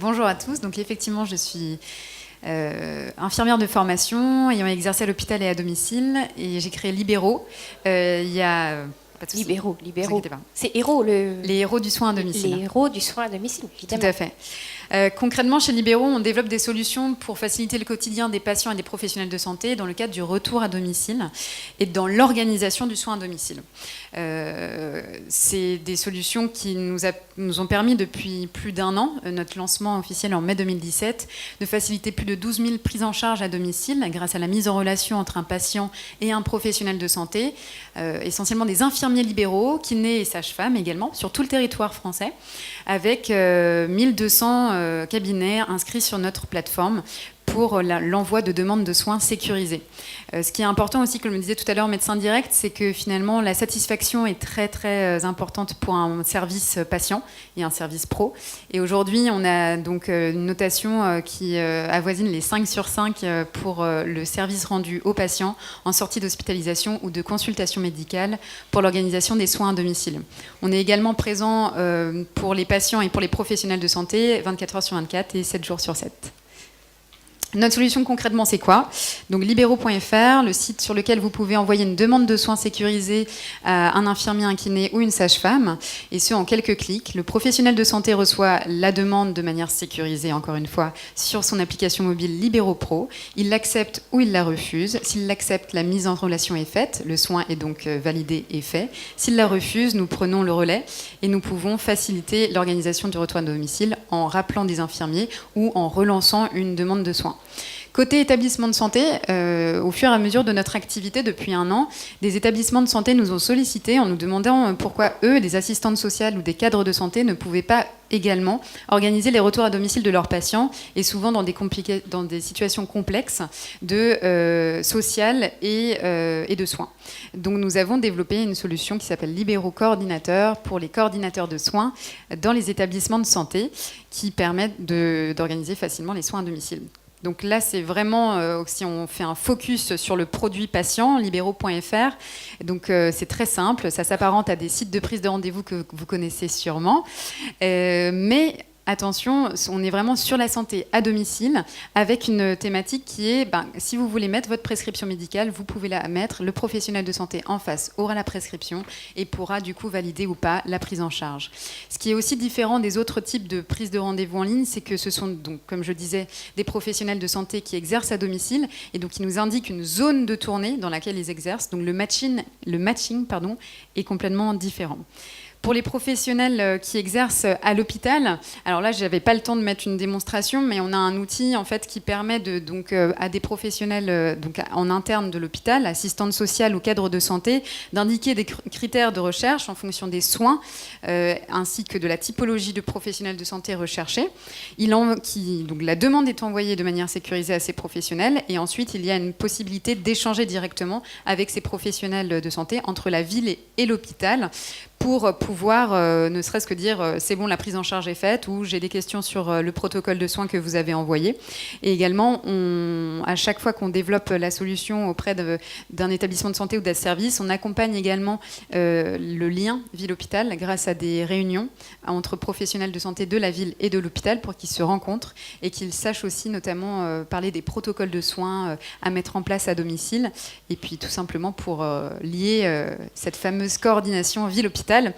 bonjour à tous. Donc effectivement, je suis infirmière de formation, ayant exercé à l'hôpital et à domicile, et j'ai créé Libéro. Il y a pas de souci. Libéro. Ne vous inquiétez pas. C'est héros, Les héros du soin à domicile. Les héros du soin à domicile, évidemment. Tout à fait. Concrètement, chez Libéro, on développe des solutions pour faciliter le quotidien des patients et des professionnels de santé dans le cadre du retour à domicile et dans l'organisation du soin à domicile. C'est des solutions qui nous ont permis depuis plus d'1 an, notre lancement officiel en mai 2017, de faciliter plus de 12 000 prises en charge à domicile grâce à la mise en relation entre un patient et un professionnel de santé, essentiellement des infirmiers libéraux, kinés et sages-femmes également, sur tout le territoire français, avec 1200 cabinets inscrits sur notre plateforme pour l'envoi de demandes de soins sécurisées. Ce qui est important aussi, comme le disait tout à l'heure Médecin Direct, c'est que finalement la satisfaction est très très importante pour un service patient et un service pro. Et aujourd'hui, on a donc une notation qui avoisine les 5 sur 5 pour le service rendu aux patients en sortie d'hospitalisation ou de consultation médicale pour l'organisation des soins à domicile. On est également présent pour les patients et pour les professionnels de santé 24 heures sur 24 et 7 jours sur 7. Notre solution concrètement, c'est quoi? Donc libéro.fr, le site sur lequel vous pouvez envoyer une demande de soins sécurisée à un infirmier, un kiné ou une sage-femme, et ce en quelques clics. Le professionnel de santé reçoit la demande de manière sécurisée, encore une fois, sur son application mobile Libéro Pro. Il l'accepte ou il la refuse. S'il l'accepte, la mise en relation est faite, le soin est donc validé et fait. S'il la refuse, nous prenons le relais et nous pouvons faciliter l'organisation du retour à domicile en rappelant des infirmiers ou en relançant une demande de soins. Côté établissement de santé, au fur et à mesure de notre activité depuis 1 an, des établissements de santé nous ont sollicité en nous demandant pourquoi eux, des assistantes sociales ou des cadres de santé, ne pouvaient pas également organiser les retours à domicile de leurs patients, et souvent dans des situations complexes sociales et de soins. Donc nous avons développé une solution qui s'appelle Libéro Coordinateur pour les coordinateurs de soins dans les établissements de santé, qui permettent d'organiser facilement les soins à domicile. Donc là, c'est vraiment, si on fait un focus sur le produit patient, libéro.fr, donc c'est très simple, ça s'apparente à des sites de prise de rendez-vous que vous connaissez sûrement, mais attention, on est vraiment sur la santé à domicile avec une thématique qui est, si vous voulez mettre votre prescription médicale, vous pouvez la mettre, le professionnel de santé en face aura la prescription et pourra du coup valider ou pas la prise en charge. Ce qui est aussi différent des autres types de prise de rendez-vous en ligne, c'est que ce sont donc, comme je disais, des professionnels de santé qui exercent à domicile et donc qui nous indiquent une zone de tournée dans laquelle ils exercent. Donc le matching est complètement différent. Pour les professionnels qui exercent à l'hôpital, alors là, je n'avais pas le temps de mettre une démonstration, mais on a un outil en fait qui permet à des professionnels en interne de l'hôpital, assistantes sociales ou cadres de santé, d'indiquer des critères de recherche en fonction des soins ainsi que de la typologie de professionnels de santé recherchés. Donc la demande est envoyée de manière sécurisée à ces professionnels et ensuite il y a une possibilité d'échanger directement avec ces professionnels de santé entre la ville et l'hôpital pour pouvoir ne serait-ce que dire c'est bon, la prise en charge est faite, ou j'ai des questions sur le protocole de soins que vous avez envoyé. Et également, à chaque fois qu'on développe la solution auprès d'un établissement de santé ou d'un service, on accompagne également le lien ville-hôpital grâce à des réunions entre professionnels de santé de la ville et de l'hôpital pour qu'ils se rencontrent et qu'ils sachent aussi notamment parler des protocoles de soins à mettre en place à domicile, et puis tout simplement pour lier cette fameuse coordination ville-hôpital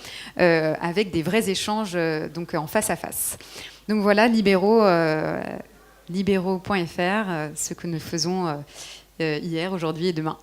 avec des vrais échanges donc en face à face. Donc voilà, libéro.fr, ce que nous faisons hier, aujourd'hui et demain.